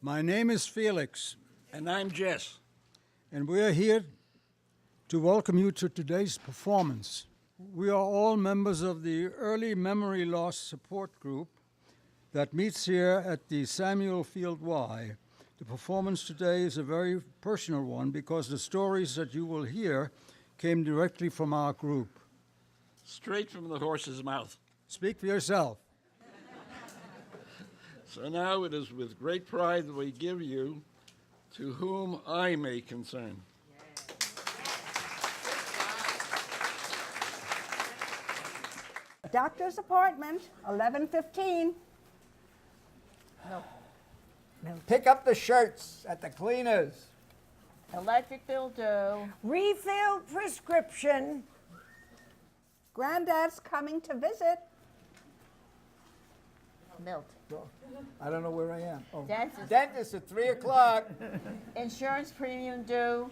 My name is Felix, And I'm Jess. and we are here to welcome you to today's performance. We are all members of the Early Memory Loss Support Group that meets here at the Samuel Field Y. The performance today is a very personal one because the stories that you will hear came directly from our group. Straight from the horse's mouth. Speak for yourself. So now it is with great pride that we give you To Whom I May Concern. Doctor's appointment, 11:15. Pick up the shirts at the cleaners. Electric bill due. Refill prescription. Granddad's coming to visit. Milt. I don't know where I am. Oh. Dentist. Dentist at 3 o'clock. Insurance premium due.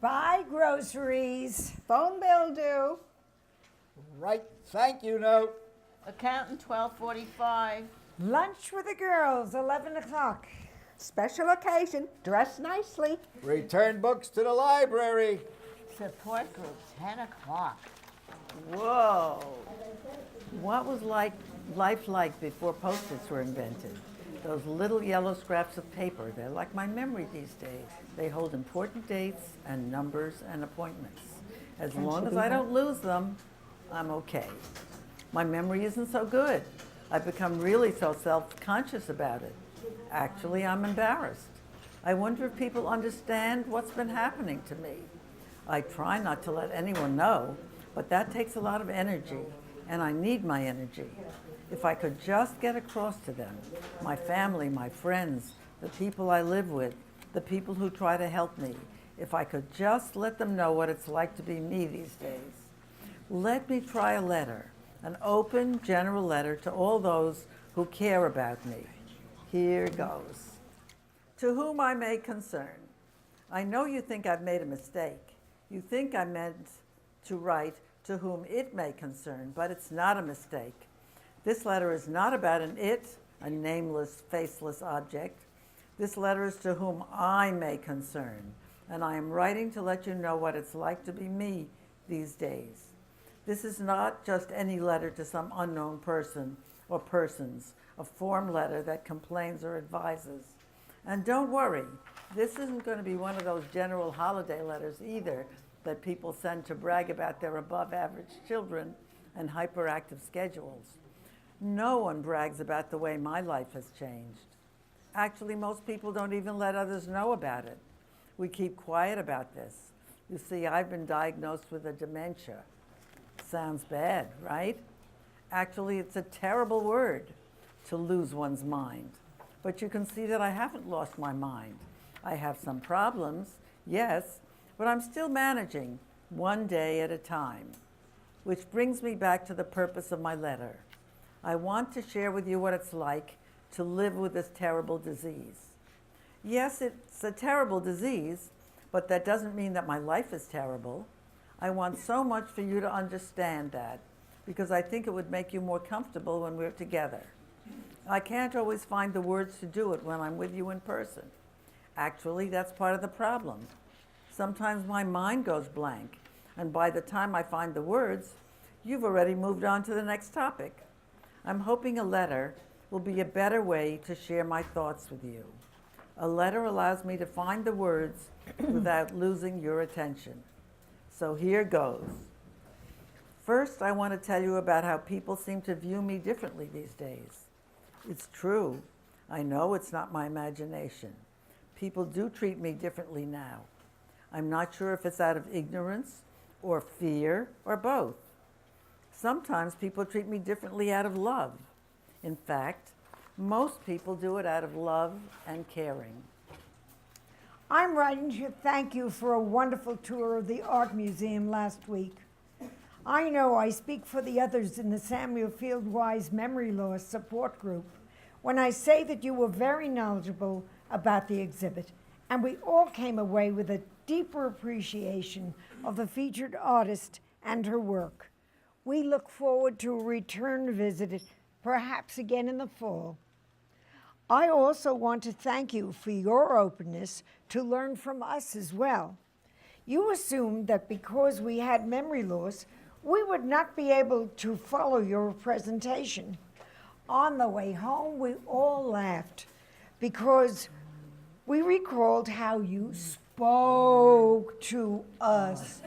Buy groceries. Phone bill due. Right, thank you note. Accountant 1245. Lunch with the girls, 11 o'clock. Special occasion, dress nicely. Return books to the library. Support group 10 o'clock. Whoa. What was life like before Post-its were invented? Those little yellow scraps of paper, they're like my memory these days. They hold important dates and numbers and appointments. As long as I don't lose them, I'm okay. My memory isn't so good. I've become really so self-conscious about it. Actually, I'm embarrassed. I wonder if people understand what's been happening to me. I try not to let anyone know, but that takes a lot of energy, and I need my energy. If I could just get across to them, my family, my friends, the people I live with, the people who try to help me, if I could just let them know what it's like to be me these days. Let me try a letter, an open, general letter to all those who care about me. Here goes. To whom I may concern. I know you think I've made a mistake. You think I meant to write to whom it may concern, but it's not a mistake. This letter is not about an it, a nameless, faceless object. This letter is to whom I may concern, and I am writing to let you know what it's like to be me these days. This is not just any letter to some unknown person or persons, a form letter that complains or advises. And don't worry, this isn't going to be one of those general holiday letters either that people send to brag about their above-average children and hyperactive schedules. No one brags about the way my life has changed. Actually, most people don't even let others know about it. We keep quiet about this. You see, I've been diagnosed with a dementia. Sounds bad, right? Actually, it's a terrible word, to lose one's mind. But you can see that I haven't lost my mind. I have some problems, yes, but I'm still managing one day at a time. Which brings me back to the purpose of my letter. I want to share with you what it's like to live with this terrible disease. Yes, it's a terrible disease, but that doesn't mean that my life is terrible. I want so much for you to understand that, because I think it would make you more comfortable when we're together. I can't always find the words to do it when I'm with you in person. Actually, that's part of the problem. Sometimes my mind goes blank, and by the time I find the words, you've already moved on to the next topic. I'm hoping a letter will be a better way to share my thoughts with you. A letter allows me to find the words without losing your attention. So here goes. First, I want to tell you about how people seem to view me differently these days. It's true. I know it's not my imagination. People do treat me differently now. I'm not sure if it's out of ignorance or fear or both. Sometimes people treat me differently out of love. In fact, most people do it out of love and caring. I'm writing to thank you for a wonderful tour of the Art Museum last week. I know I speak for the others in the Samuel Field Y's Memory Loss Support Group when I say that you were very knowledgeable about the exhibit, and we all came away with a deeper appreciation of the featured artist and her work. We look forward to a return visit, perhaps again in the fall. I also want to thank you for your openness to learn from us as well. You assumed that because we had memory loss, we would not be able to follow your presentation. On the way home, we all laughed because we recalled how you spoke to us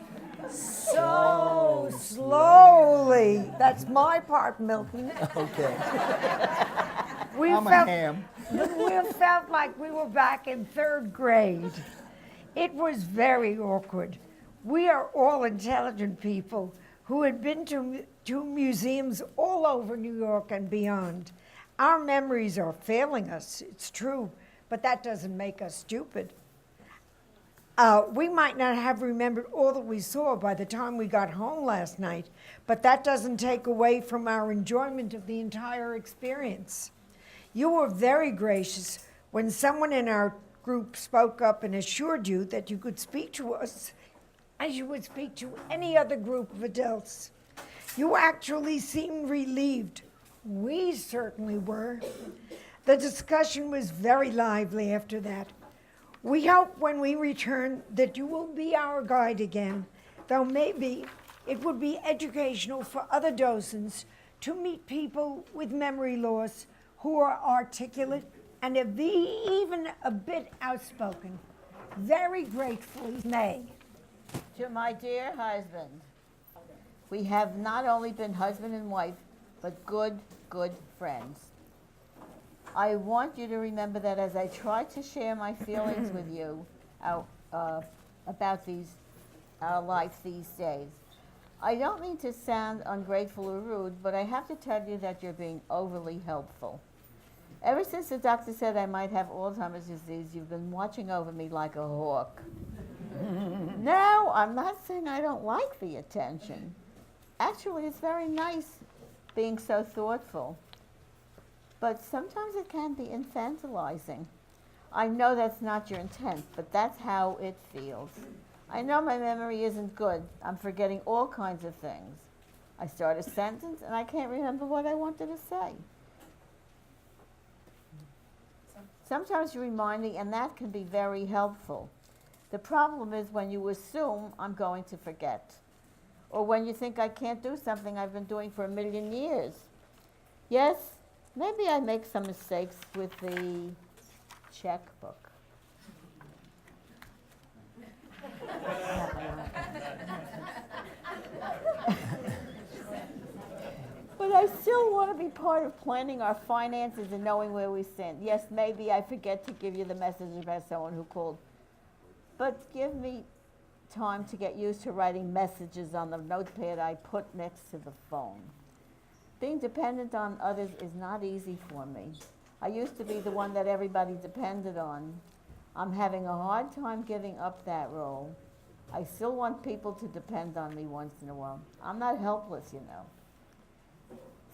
so slowly. That's my part, Milton. Okay. We I'm a felt, ham. we felt like we were back in third grade. It was very awkward. We are all intelligent people who had been to museums all over New York and beyond. Our memories are failing us, it's true, but that doesn't make us stupid. We might not have remembered all that we saw by the time we got home last night, but that doesn't take away from our enjoyment of the entire experience. You were very gracious when someone in our group spoke up and assured you that you could speak to us as you would speak to any other group of adults. You actually seemed relieved. We certainly were. The discussion was very lively after that. We hope when we return that you will be our guide again, though maybe it would be educational for other docents to meet people with memory loss who are articulate and even a bit outspoken. Very gratefully, May. To my dear husband, we have not only been husband and wife, but good friends. I want you to remember that as I try to share my feelings with you about our life these days, I don't mean to sound ungrateful or rude, but I have to tell you that you're being overly helpful. Ever since the doctor said I might have Alzheimer's disease, you've been watching over me like a hawk. No, I'm not saying I don't like the attention. Actually, it's very nice being so thoughtful. But sometimes it can be infantilizing. I know that's not your intent, but that's how it feels. I know my memory isn't good. I'm forgetting all kinds of things. I start a sentence and I can't remember what I wanted to say. Sometimes you remind me, and that can be very helpful. The problem is when you assume I'm going to forget, or when you think I can't do something I've been doing for 1,000,000 years. Yes, maybe I make some mistakes with the checkbook. But I still want to be part of planning our finances and knowing where we stand. Yes, maybe I forget to give you the message about someone who called. But give me time to get used to writing messages on the notepad I put next to the phone. Being dependent on others is not easy for me. I used to be the one that everybody depended on. I'm having a hard time giving up that role. I still want people to depend on me once in a while. I'm not helpless, you know.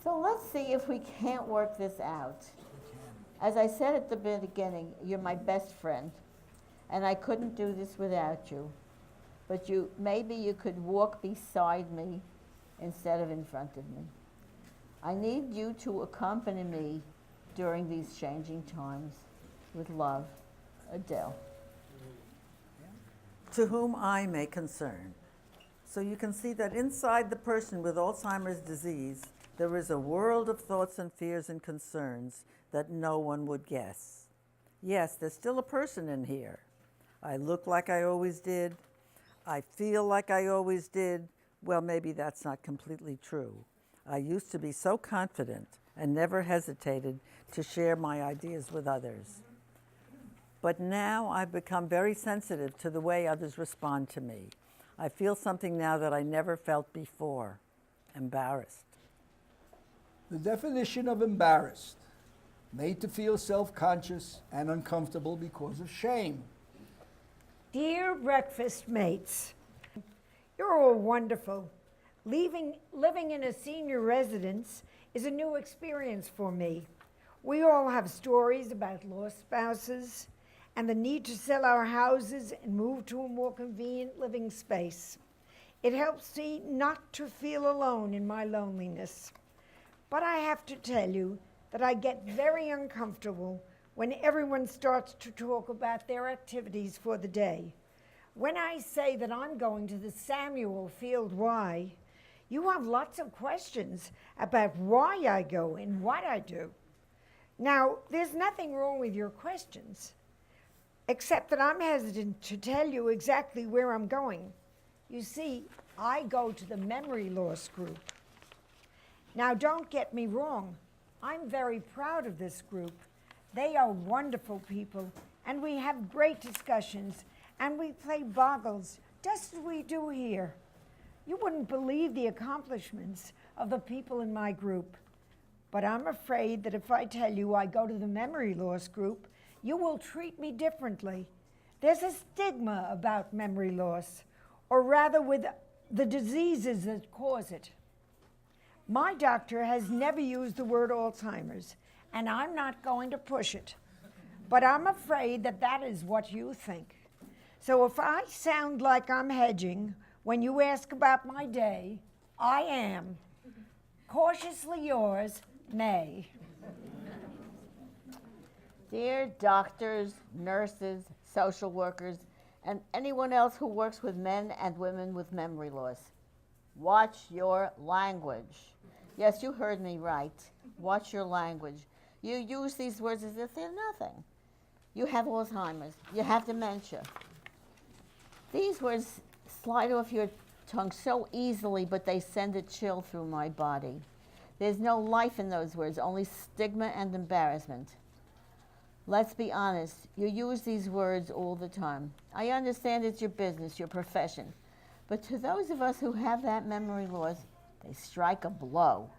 So let's see if we can't work this out. As I said at the beginning, you're my best friend, and I couldn't do this without you. But maybe you could walk beside me instead of in front of me. I need you to accompany me during these changing times. With love, Adele. To whom I may concern. So you can see that inside the person with Alzheimer's disease, there is a world of thoughts and fears and concerns that no one would guess. Yes, there's still a person in here. I look like I always did. I feel like I always did. Well, maybe that's not completely true. I used to be so confident and never hesitated to share my ideas with others. But now I've become very sensitive to the way others respond to me. I feel something now that I never felt before, embarrassed. The definition of embarrassed, made to feel self-conscious and uncomfortable because of shame. Dear breakfast mates, you're all wonderful. Living in a senior residence is a new experience for me. We all have stories about lost spouses and the need to sell our houses and move to a more convenient living space. It helps me not to feel alone in my loneliness. But I have to tell you that I get very uncomfortable when everyone starts to talk about their activities for the day. When I say that I'm going to the Samuel Field Y, you have lots of questions about why I go and what I do. Now, there's nothing wrong with your questions, except that I'm hesitant to tell you exactly where I'm going. You see, I go to the memory loss group. Now, don't get me wrong. I'm very proud of this group. They are wonderful people, and we have great discussions, and we play boggles, just as we do here. You wouldn't believe the accomplishments of the people in my group. But I'm afraid that if I tell you I go to the memory loss group, you will treat me differently. There's a stigma about memory loss, or rather with the diseases that cause it. My doctor has never used the word Alzheimer's, and I'm not going to push it. But I'm afraid that that is what you think. So if I sound like I'm hedging when you ask about my day, I am. Cautiously yours, May. Dear doctors, nurses, social workers, and anyone else who works with men and women with memory loss, watch your language. Yes, you heard me right. Watch your language. You use these words as if they're nothing. You have Alzheimer's. You have dementia. These words slide off your tongue so easily, but they send a chill through my body. There's no life in those words, only stigma and embarrassment. Let's be honest, you use these words all the time. I understand it's your business, your profession, but to those of us who have that memory loss, they strike a blow.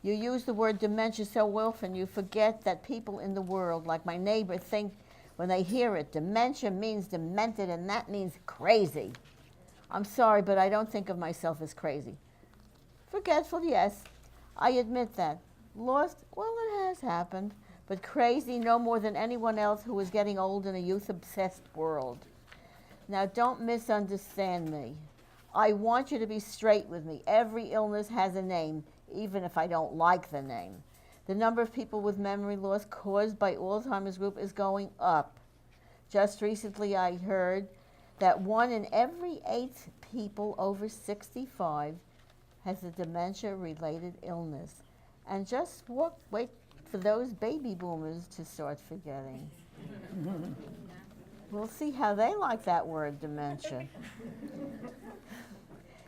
You use the word dementia so often, you forget that people in the world, like my neighbor, think when they hear it, dementia means demented, and that means crazy. I'm sorry, but I don't think of myself as crazy. Forgetful, yes, I admit that. Lost, well, it has happened. But crazy no more than anyone else who is getting old in a youth-obsessed world. Now, don't misunderstand me. I want you to be straight with me. Every illness has a name, even if I don't like the name. The number of people with memory loss caused by Alzheimer's group is going up. Just recently I heard that 1 in every 8 people over 65 has a dementia-related illness. And just wait for those baby boomers to start forgetting. We'll see how they like that word, dementia.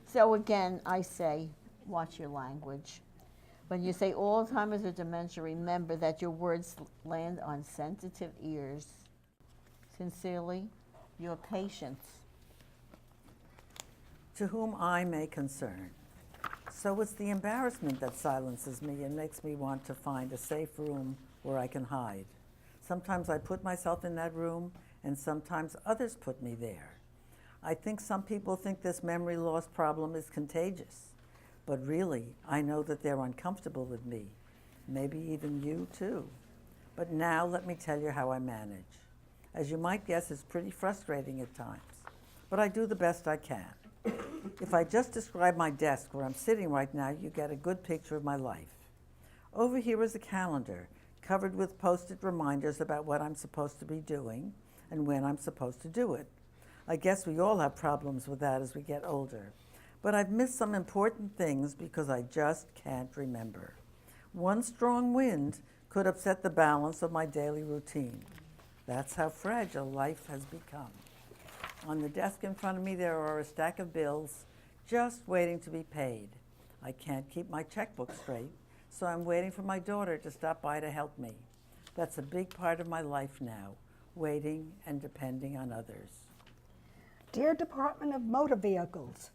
So again, I say, watch your language. When you say Alzheimer's or dementia, remember that your words land on sensitive ears. Sincerely, your patients. To whom I may concern. So it's the embarrassment that silences me and makes me want to find a safe room where I can hide. Sometimes I put myself in that room, and sometimes others put me there. I think some people think this memory loss problem is contagious, but really, I know that they're uncomfortable with me, maybe even you too. But now let me tell you how I manage. As you might guess, it's pretty frustrating at times, but I do the best I can. If I just describe my desk where I'm sitting right now, you get a good picture of my life. Over here is a calendar covered with post-it reminders about what I'm supposed to be doing and when I'm supposed to do it. I guess we all have problems with that as we get older. But I've missed some important things because I just can't remember. One strong wind could upset the balance of my daily routine. That's how fragile life has become. On the desk in front of me, there are a stack of bills just waiting to be paid. I can't keep my checkbook straight, so I'm waiting for my daughter to stop by to help me. That's a big part of my life now, waiting and depending on others. Dear Department of Motor Vehicles,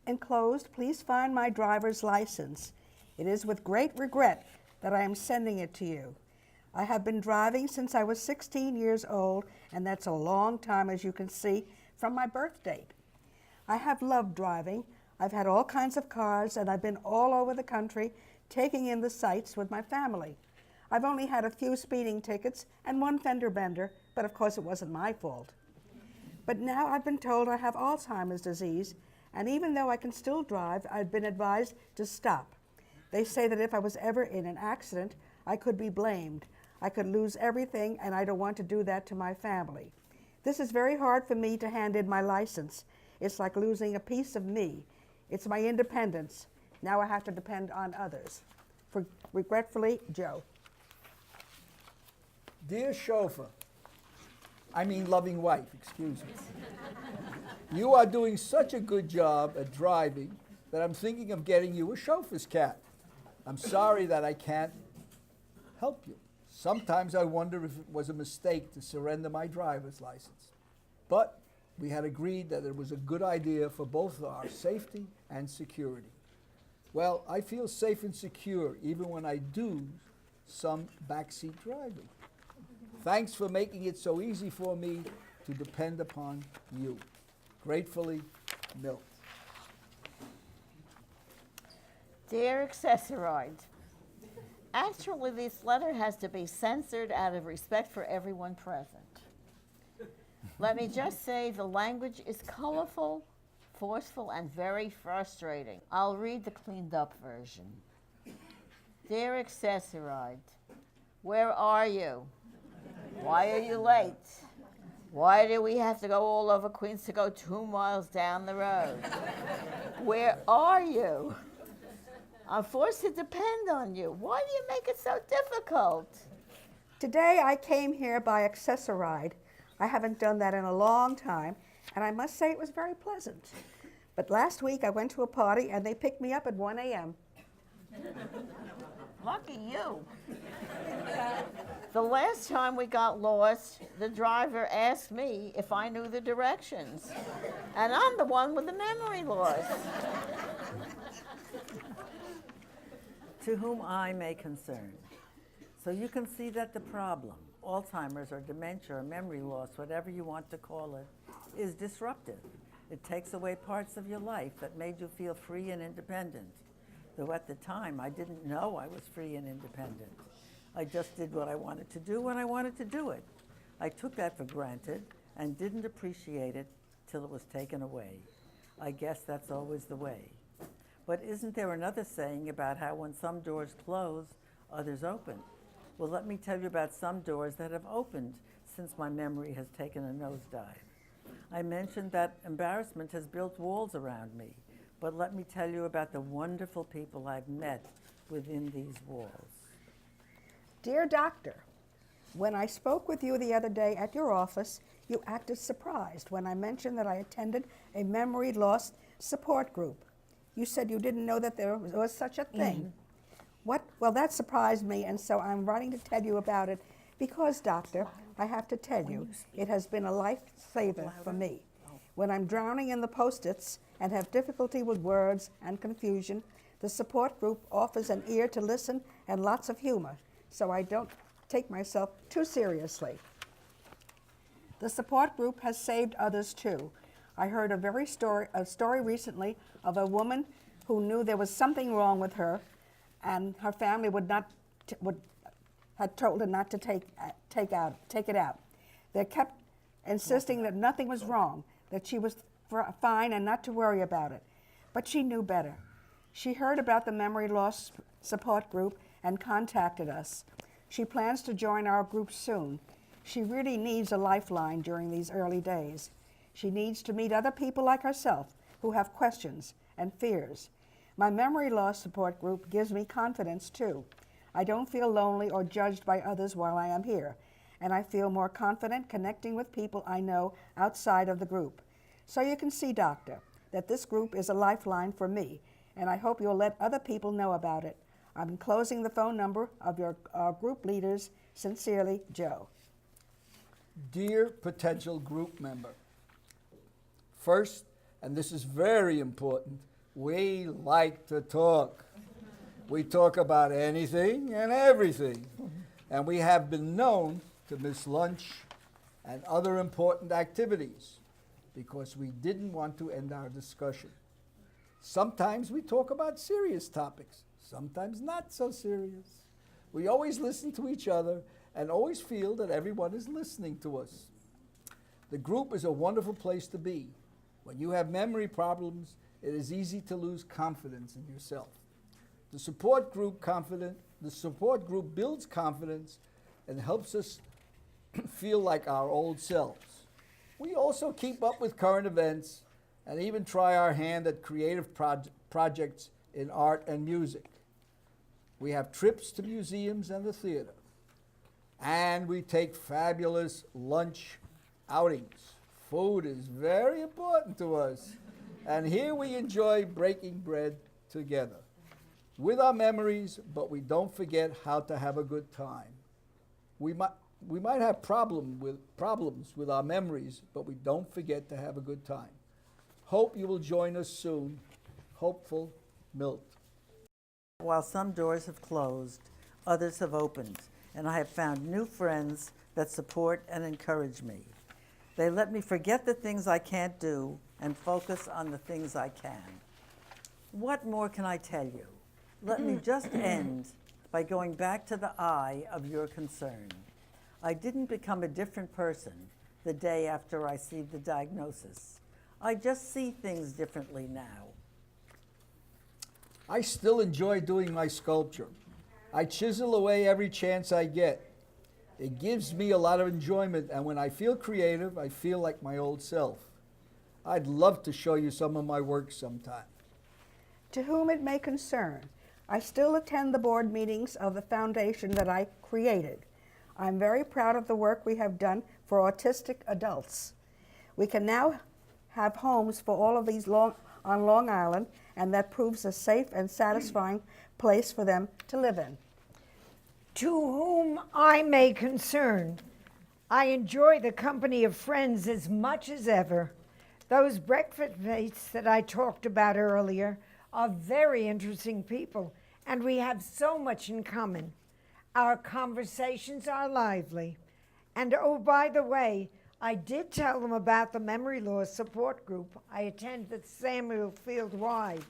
enclosed, please find my driver's license. It is with great regret that I am sending it to you. I have been driving since I was 16 years old, and that's a long time, as you can see, from my birth date. I have loved driving. I've had all kinds of cars, and I've been all over the country taking in the sights with my family. I've only had a few speeding tickets and one fender bender, but of course it wasn't my fault. But now I've been told I have Alzheimer's disease, and even though I can still drive, I've been advised to stop. They say that if I was ever in an accident, I could be blamed. I could lose everything, and I don't want to do that to my family. This is very hard for me to hand in my license. It's like losing a piece of me. It's my independence. Now I have to depend on others. Regretfully, Joe. Dear chauffeur, I mean loving wife, excuse me. You are doing such a good job at driving that I'm thinking of getting you a chauffeur's cap. I'm sorry that I can't help you. Sometimes I wonder if it was a mistake to surrender my driver's license. But we had agreed that it was a good idea for both our safety and security. Well, I feel safe and secure even when I do some backseat driving. Thanks for making it so easy for me to depend upon you. Gratefully, Milt. Dear Accessoride, actually this letter has to be censored out of respect for everyone present. Let me just say the language is colorful, forceful, and very frustrating. I'll read the cleaned up version. Dear Accessoride, where are you? Why are you late? Why do we have to go all over Queens to go 2 miles down the road? Where are you? I'm forced to depend on you. Why do you make it so difficult? Today I came here by Accessoride. I haven't done that in a long time, and I must say it was very pleasant. But last week I went to a party and they picked me up at 1 a.m. Lucky you. The last time we got lost, the driver asked me if I knew the directions. And I'm the one with the memory loss. To whom I may concern. So you can see that the problem, Alzheimer's or dementia or memory loss, whatever you want to call it, is disruptive. It takes away parts of your life that made you feel free and independent. Though at the time, I didn't know I was free and independent. I just did what I wanted to do when I wanted to do it. I took that for granted and didn't appreciate it till it was taken away. I guess that's always the way. But isn't there another saying about how when some doors close, others open? Well, let me tell you about some doors that have opened since my memory has taken a nosedive. I mentioned that embarrassment has built walls around me, but let me tell you about the wonderful people I've met within these walls. Dear Doctor, when I spoke with you the other day at your office, you acted surprised when I mentioned that I attended a memory loss support group. You said you didn't know that there was such a thing. What? Well, that surprised me, and so I'm writing to tell you about it because, Doctor, I have to tell you, it has been a lifesaver for me. When I'm drowning in the Post-its and have difficulty with words and confusion, the support group offers an ear to listen and lots of humor, so I don't take myself too seriously. The support group has saved others too. I heard a story recently of a woman who knew there was something wrong with her, and her family had told her not to take it out. They kept insisting that nothing was wrong, that she was fine and not to worry about it. But she knew better. She heard about the memory loss support group and contacted us. She plans to join our group soon. She really needs a lifeline during these early days. She needs to meet other people like herself who have questions and fears. My memory loss support group gives me confidence too. I don't feel lonely or judged by others while I am here, and I feel more confident connecting with people I know outside of the group. So you can see, Doctor, that this group is a lifeline for me, and I hope you'll let other people know about it. I'm enclosing the phone number of our group leaders. Sincerely, Joe. Dear potential group member, first, and this is very important, we like to talk. We talk about anything and everything, and we have been known to miss lunch and other important activities because we didn't want to end our discussion. Sometimes we talk about serious topics, sometimes not so serious. We always listen to each other and always feel that everyone is listening to us. The group is a wonderful place to be. When you have memory problems, it is easy to lose confidence in yourself. The support group builds confidence and helps us feel like our old selves. We also keep up with current events and even try our hand at creative projects in art and music. We have trips to museums and the theater. And we take fabulous lunch outings. Food is very important to us. And here we enjoy breaking bread together with our memories, but we don't forget how to have a good time. We might have problems with our memories, but we don't forget to have a good time. Hope you will join us soon. Hopeful, Milt. While some doors have closed, others have opened, and I have found new friends that support and encourage me. They let me forget the things I can't do and focus on the things I can. What more can I tell you? Let me just end by going back to the eye of your concern. I didn't become a different person the day after I received the diagnosis. I just see things differently now. I still enjoy doing my sculpture. I chisel away every chance I get. It gives me a lot of enjoyment, and when I feel creative, I feel like my old self. I'd love to show you some of my work sometime. To whom it may concern, I still attend the board meetings of the foundation that I created. I'm very proud of the work we have done for autistic adults. We can now have homes for all of these on Long Island, and that proves a safe and satisfying place for them to live in. To whom I may concern, I enjoy the company of friends as much as ever. Those breakfast mates that I talked about earlier are very interesting people, and we have so much in common. Our conversations are lively. And oh, by the way, I did tell them about the memory loss support group I attend at Samuel Field Wide.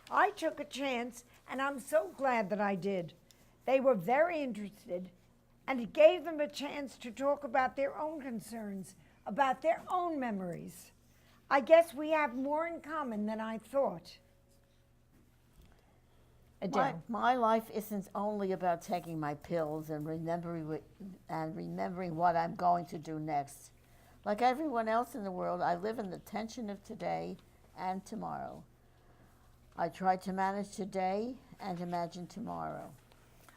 I took a chance, and I'm so glad that I did. They were very interested, and it gave them a chance to talk about their own concerns, about their own memories. I guess we have more in common than I thought. Adele. My life isn't only about taking my pills and remembering what I'm going to do next. Like everyone else in the world, I live in the tension of today and tomorrow. I try to manage today and imagine tomorrow.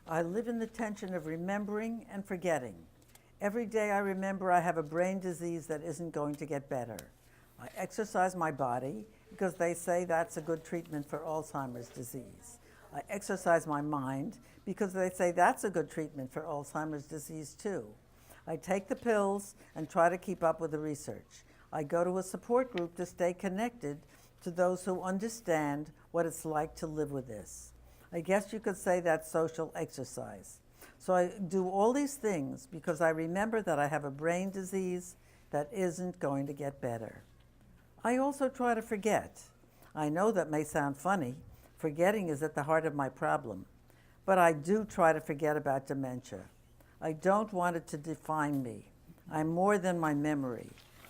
I live in the tension of remembering and forgetting. Every day I remember I have a brain disease that isn't going to get better. I exercise my body because they say that's a good treatment for Alzheimer's disease. I exercise my mind because they say that's a good treatment for Alzheimer's disease too. I take the pills and try to keep up with the research. I go to a support group to stay connected to those who understand what it's like to live with this. I guess you could say that's social exercise. So I do all these things because I remember that I have a brain disease that isn't going to get better. I also try to forget. I know that may sound funny. Forgetting is at the heart of my problem. But I do try to forget about dementia. I don't want it to define me. I'm more than my memory.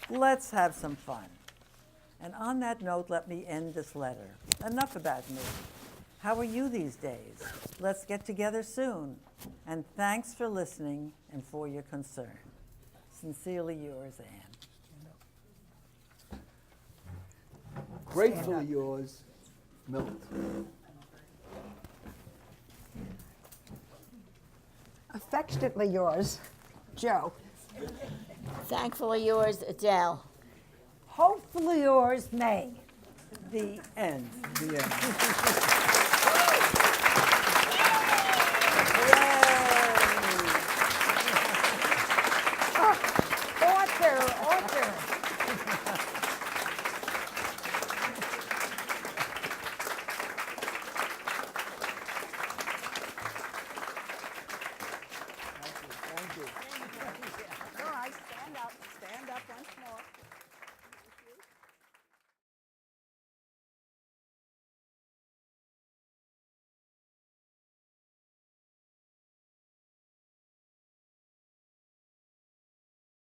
Let's have some fun. And on that note, let me end this letter. Enough about me. How are you these days? Let's get together soon. And thanks for listening and for your concern. Sincerely yours, Anne. Gratefully yours, Milt. Affectionately yours, Joe. Thankfully yours, Adele. Hopefully yours, May. The end. The end.